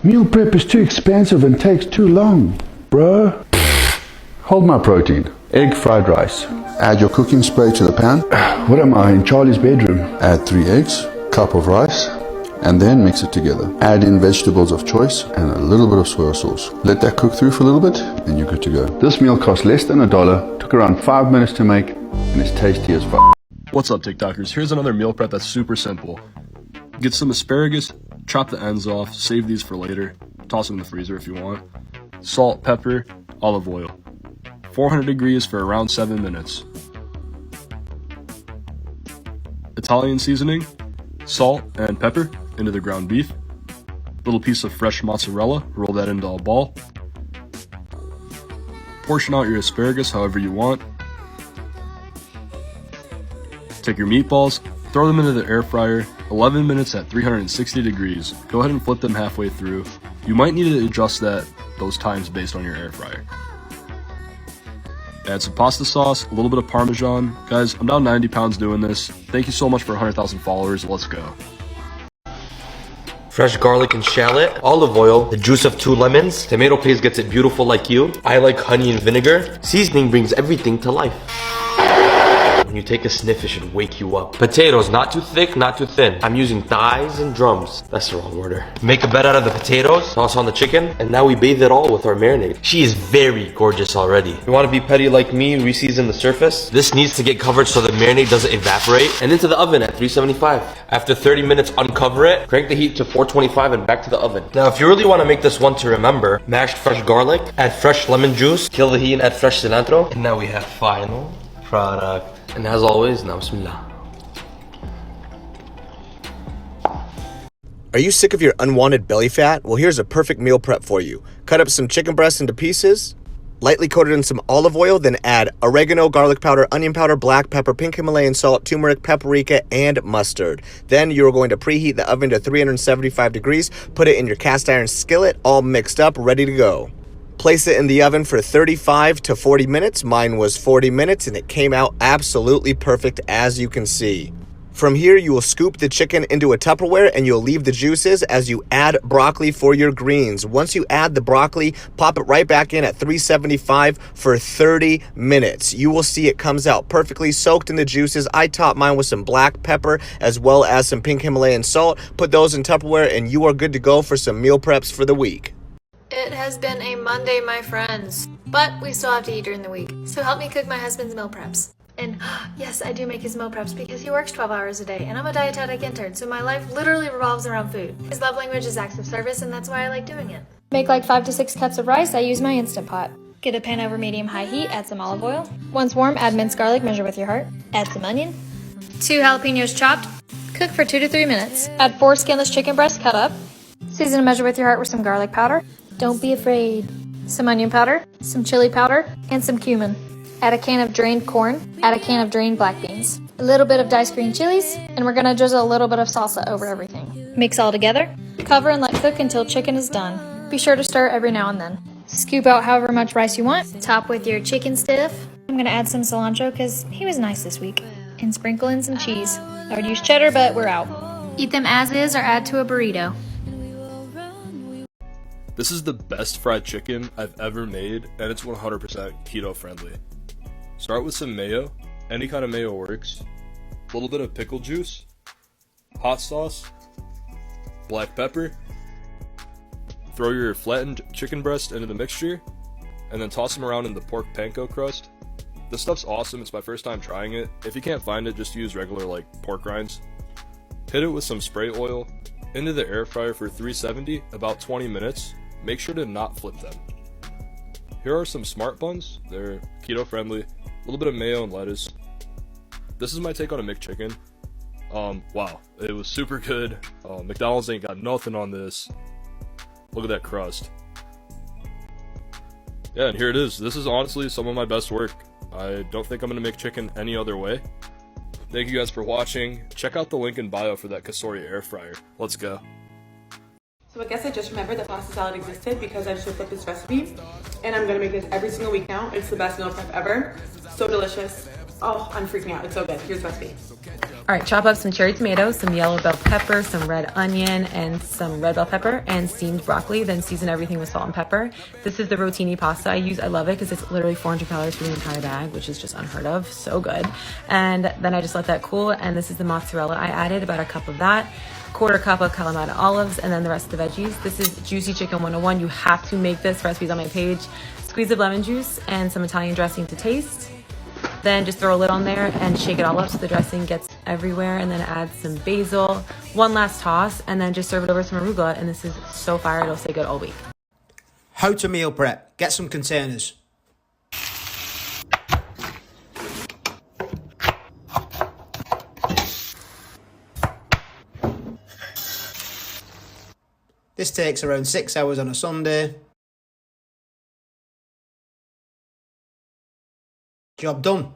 Meal prep is too expensive and takes too long, bruh. Hold my protein. Egg fried rice. Add your cooking spray to the pan. What am I, in Charlie's bedroom? Add 3 eggs, cup of rice, and then mix it together. Add in vegetables of choice and a little bit of soy sauce. Let that cook through for a little bit, and you're good to go. This meal cost less than $1, took around 5 minutes to make, and it's tasty as fuck. What's up, TikTokers? Here's another meal prep that's super simple. Get some asparagus, chop the ends off, save these for later, toss them in the freezer if you want. Salt, pepper, olive oil. 400 degrees for around 7 minutes. Italian seasoning, salt and pepper into the ground beef. Little piece of fresh mozzarella, roll that into a ball. Portion out your asparagus however you want. Take your meatballs, throw them into the air fryer, 11 minutes at 360 degrees. Go ahead and flip them halfway through. You might need to adjust those times based on your air fryer. Add some pasta sauce, a little bit of Parmesan. Guys, I'm down 90 pounds doing this. Thank you so much for 100,000 followers. Let's go. Fresh garlic and shallot, olive oil, the juice of 2 lemons. Tomato paste gets it beautiful like you. I like honey and vinegar. Seasoning brings everything to life. When you take a sniff, it should wake you up. Potatoes, not too thick, not too thin. I'm using thighs and drums. That's the wrong order. Make a bed out of the potatoes, toss on the chicken, and now we bathe it all with our marinade. She is very gorgeous already. You want to be petty like me, re-season the surface? This needs to get covered so the marinade doesn't evaporate. And into the oven at 375. After 30 minutes, uncover it, crank the heat to 425 and back to the oven. Now, if you really want to make this one to remember, mashed fresh garlic, add fresh lemon juice, kill the heat and add fresh cilantro. And now we have final product. And as always, now bismillah. Are you sick of your unwanted belly fat? Well, here's a perfect meal prep for you. Cut up some chicken breasts into pieces, lightly coat it in some olive oil, then add oregano, garlic powder, onion powder, black pepper, pink Himalayan salt, turmeric, paprika, and mustard. Then you're going to preheat the oven to 375 degrees, put it in your cast iron skillet, all mixed up, ready to go. Place it in the oven for 35 to 40 minutes. Mine was 40 minutes and it came out absolutely perfect, as you can see. From here, you will scoop the chicken into a Tupperware and you'll leave the juices as you add broccoli for your greens. Once you add the broccoli, pop it right back in at 375 for 30 minutes. You will see it comes out perfectly soaked in the juices. I topped mine with some black pepper as well as some pink Himalayan salt. Put those in Tupperware and you are good to go for some meal preps for the week. It has been a Monday, my friends, but we still have to eat during the week. So help me cook my husband's meal preps. And yes, I do make his meal preps because he works 12 hours a day and I'm a dietetic intern, so my life literally revolves around food. His love language is acts of service and that's why I like doing it. Make like 5 to 6 cups of rice. I use my Instant Pot. Get a pan over medium-high heat, add some olive oil. Once warm, add minced garlic, measure with your heart. Add some onion. 2 jalapenos chopped. Cook for 2 to 3 minutes. Add 4 skinless chicken breasts cut up. Season and measure with your heart with some garlic powder. Don't be afraid. Some onion powder, some chili powder, and some cumin. Add a can of drained corn, add a can of drained black beans, a little bit of diced green chilies, and we're gonna drizzle a little bit of salsa over everything. Mix all together, cover and let cook until chicken is done. Be sure to stir every now and then. Scoop out however much rice you want, top with your chicken stiff. I'm gonna add some cilantro because he was nice this week. And sprinkle in some cheese. I would use cheddar, but we're out. Eat them as is or add to a burrito. This is the best fried chicken I've ever made, and it's 100% keto friendly. Start with some mayo. Any kind of mayo works. A little bit of pickle juice, hot sauce, black pepper. Throw your flattened chicken breast into the mixture, and then toss them around in the pork panko crust. This stuff's awesome. It's my first time trying it. If you can't find it, just use regular pork rinds. Hit it with some spray oil. Into the air fryer for 370, about 20 minutes. Make sure to not flip them. Here are some smart buns. They're keto friendly. A little bit of mayo and lettuce. This is my take on a McChicken. Wow, it was super good. McDonald's ain't got nothing on this. Look at that crust. Yeah, and here it is. This is honestly some of my best work. I don't think I'm gonna make chicken any other way. Thank you guys for watching. Check out the link in bio for that Kasori air fryer. Let's go. So I guess I just remembered that pasta salad existed because I just looked up this recipe, and I'm gonna make this every single week now. It's the best meal prep ever. So delicious. Oh, I'm freaking out. It's so good. Here's the recipe. All right, chop up some cherry tomatoes, some yellow bell pepper, some red onion, and some red bell pepper, and steamed broccoli. Then season everything with salt and pepper. This is the rotini pasta I use. I love it because it's literally 400 calories for the entire bag, which is just unheard of. So good. And then I just let that cool. And this is the mozzarella. I added about a cup of that, quarter cup of Kalamata olives, and then the rest of the veggies. This is Juicy Chicken 101. You have to make this. Recipe's on my page. Squeeze of lemon juice and some Italian dressing to taste. Then just throw a lid on there and shake it all up so the dressing gets everywhere, and then add some basil, one last toss, and then just serve it over some arugula. And this is so fire, it'll stay good all week. How to meal prep. Get some containers. This takes around 6 hours on a Sunday. Job done.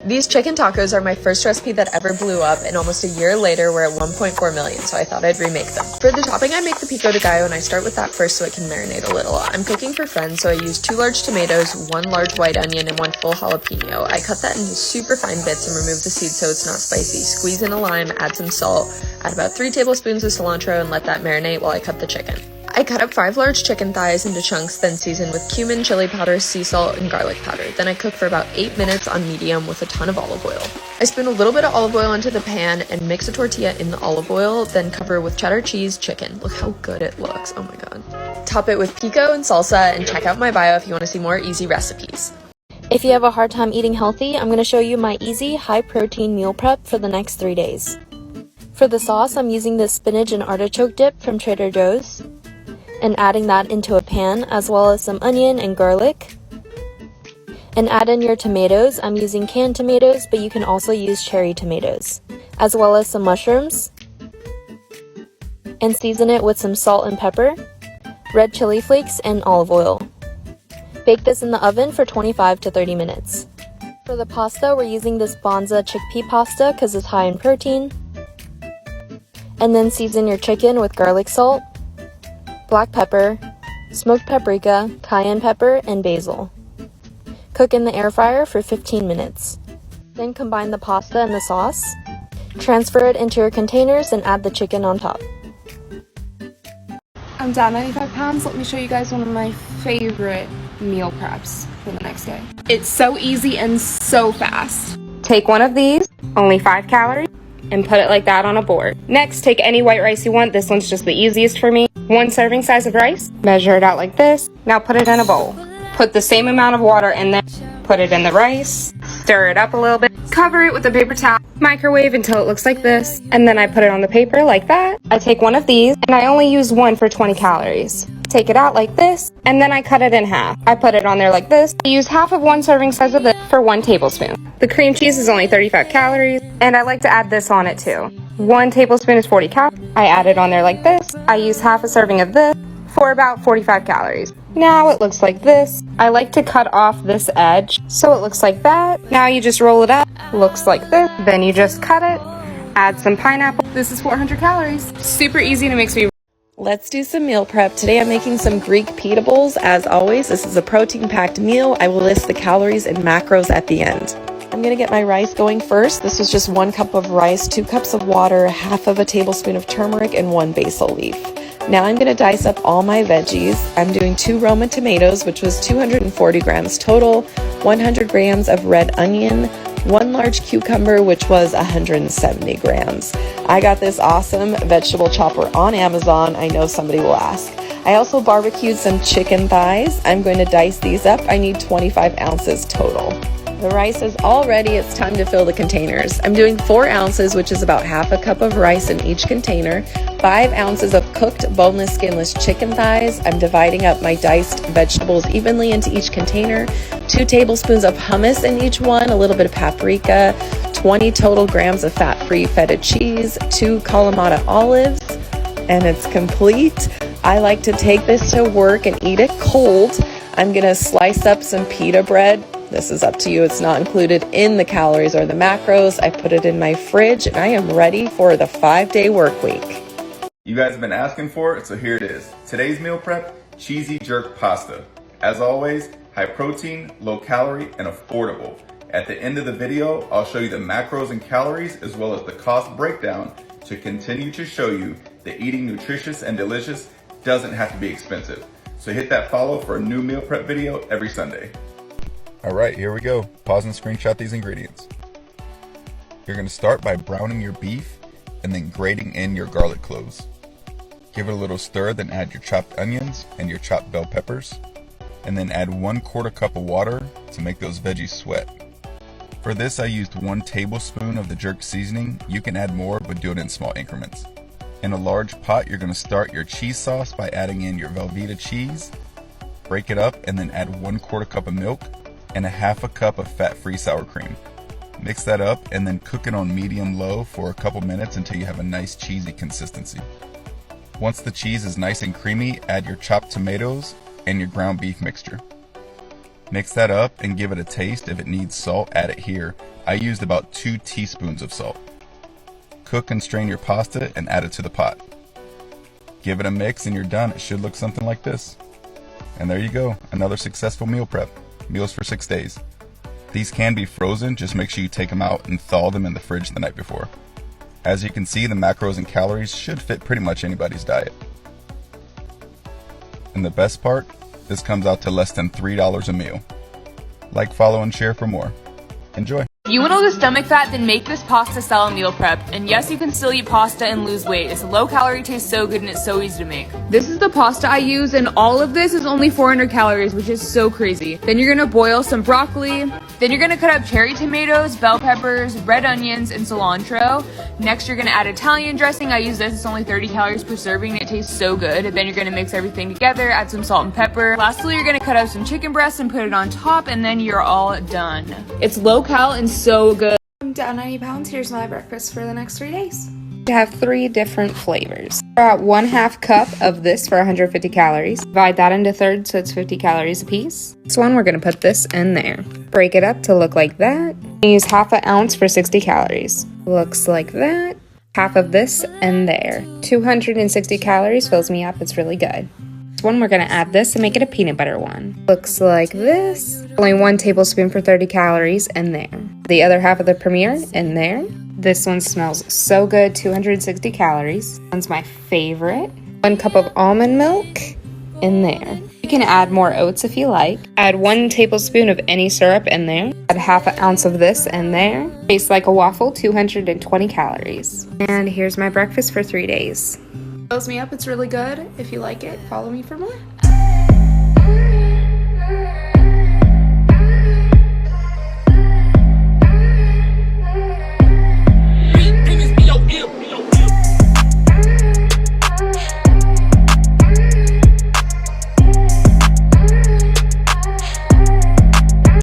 These chicken tacos are my first recipe that ever blew up, and almost a year later we're at 1.4 million, so I thought I'd remake them. For the topping, I make the pico de gallo, and I start with that first so it can marinate a little. I'm cooking for friends, so I use 2 large tomatoes, 1 large white onion, and 1 full jalapeno. I cut that into super fine bits and remove the seeds so it's not spicy. Squeeze in a lime, add some salt, add about 3 tablespoons of cilantro, and let that marinate while I cut the chicken. I cut up 5 large chicken thighs into chunks, then season with cumin, chili powder, sea salt, and garlic powder. Then I cook for about 8 minutes on medium with a ton of olive oil. I spoon a little bit of olive oil into the pan and mix a tortilla in the olive oil, then cover with cheddar cheese chicken. Look how good it looks, oh my god. Top it with pico and salsa, and check out my bio if you want to see more easy recipes. If you have a hard time eating healthy, I'm going to show you my easy, high-protein meal prep for the next 3 days. For the sauce, I'm using this spinach and artichoke dip from Trader Joe's, and adding that into a pan, as well as some onion and garlic. And add in your tomatoes. I'm using canned tomatoes, but you can also use cherry tomatoes, as well as some mushrooms. And season it with some salt and pepper, red chili flakes, and olive oil. Bake this in the oven for 25 to 30 minutes. For the pasta, we're using this Bonza chickpea pasta because it's high in protein. And then season your chicken with garlic salt, black pepper, smoked paprika, cayenne pepper, and basil. Cook in the air fryer for 15 minutes. Then combine the pasta and the sauce. Transfer it into your containers and add the chicken on top. I'm down 95 pounds. Let me show you guys one of my favorite meal preps for the next day. It's so easy and so fast. Take one of these, only 5 calories, and put it like that on a board. Next, take any white rice you want. This one's just the easiest for me. 1 serving size of rice, measure it out like this. Now put it in a bowl. Put the same amount of water in there. Put it in the rice, stir it up a little bit, cover it with a paper towel, microwave until it looks like this, and then I put it on the paper like that. I take one of these, and I only use 1 for 20 calories. Take it out like this, and then I cut it in half. I put it on there like this. I use half of 1 serving size of this for 1 tablespoon. The cream cheese is only 35 calories, and I like to add this on it too. 1 tablespoon is 40 calories. I add it on there like this. I use half a serving of this for about 45 calories. Now it looks like this. I like to cut off this edge so it looks like that. Now you just roll it up, looks like this. Then you just cut it, add some pineapple. This is 400 calories. Super easy and it makes me. Let's do some meal prep. Today I'm making some Greek Peatables. As always, this is a protein-packed meal. I will list the calories and macros at the end. I'm gonna get my rice going first. This was just 1 cup of rice, 2 cups of water, half of a tablespoon of turmeric, and 1 basil leaf. Now I'm gonna dice up all my veggies. I'm doing 2 Roma tomatoes, which was 240 grams total, 100 grams of red onion, 1 large cucumber, which was 170 grams. I got this awesome vegetable chopper on Amazon. I know somebody will ask. I also barbecued some chicken thighs. I'm going to dice these up. I need 25 ounces total. The rice is all ready. It's time to fill the containers. I'm doing 4 ounces, which is about half a cup of rice in each container, 5 ounces of cooked boneless, skinless chicken thighs. I'm dividing up my diced vegetables evenly into each container, 2 tablespoons of hummus in each one, a little bit of paprika, 20 total grams of fat-free feta cheese, 2 Kalamata olives, and it's complete. I like to take this to work and eat it cold. I'm gonna slice up some pita bread. This is up to you. It's not included in the calories or the macros. I put it in my fridge and I am ready for the 5-day work week. You guys have been asking for it, so here it is. Today's meal prep, cheesy jerk pasta. As always, high protein, low calorie, and affordable. At the end of the video, I'll show you the macros and calories as well as the cost breakdown to continue to show you that eating nutritious and delicious doesn't have to be expensive. So hit that follow for a new meal prep video every Sunday. All right, here we go. Pause and screenshot these ingredients. You're gonna start by browning your beef and then grating in your garlic cloves. Give it a little stir, then add your chopped onions and your chopped bell peppers, and then add 1/4 cup of water to make those veggies sweat. For this, I used 1 tablespoon of the jerk seasoning. You can add more, but do it in small increments. In a large pot, you're gonna start your cheese sauce by adding in your Velveeta cheese, break it up, and then add 1/4 cup of milk and 1/2 cup of fat-free sour cream. Mix that up and then cook it on medium-low for a couple minutes until you have a nice cheesy consistency. Once the cheese is nice and creamy, add your chopped tomatoes and your ground beef mixture. Mix that up and give it a taste. If it needs salt, add it here. I used about 2 teaspoons of salt. Cook and strain your pasta and add it to the pot. Give it a mix and you're done. It should look something like this. And there you go, another successful meal prep. Meals for 6 days. These can be frozen, just make sure you take them out and thaw them in the fridge the night before. As you can see, the macros and calories should fit pretty much anybody's diet. And the best part, this comes out to less than $3 a meal. Like, follow, and share for more. Enjoy. If you want all the stomach fat, then make this pasta style meal prep. And yes, you can still eat pasta and lose weight. It's low calorie, tastes so good, and it's so easy to make. This is the pasta I use, and all of this is only 400 calories, which is so crazy. Then you're gonna boil some broccoli. Then you're gonna cut up cherry tomatoes, bell peppers, red onions, and cilantro. Next, you're gonna add Italian dressing. I use this, it's only 30 calories per serving, and it tastes so good. And then you're gonna mix everything together, add some salt and pepper. Lastly, you're gonna cut up some chicken breast and put it on top, and then you're all done. It's low cal and so good. I'm down 90 pounds. Here's my breakfast for the next 3 days. To have 3 different flavors. About 1/2 cup of this for 150 calories. Divide that into thirds so it's 50 calories a piece. This one, we're gonna put this in there. Break it up to look like that. Use 1/2 ounce for 60 calories. Looks like that. Half of this in there. 260 calories, fills me up, it's really good. This one, we're gonna add this and make it a peanut butter one. Looks like this. Only 1 tablespoon for 30 calories in there. The other half of the Premier in there. This one smells so good, 260 calories. This one's my favorite. 1 cup of almond milk in there. You can add more oats if you like. Add 1 tablespoon of any syrup in there. Add 1/2 ounce of this in there. Tastes like a waffle, 220 calories. And here's my breakfast for 3 days. Fills me up. It's really good. If you like it, follow me for more.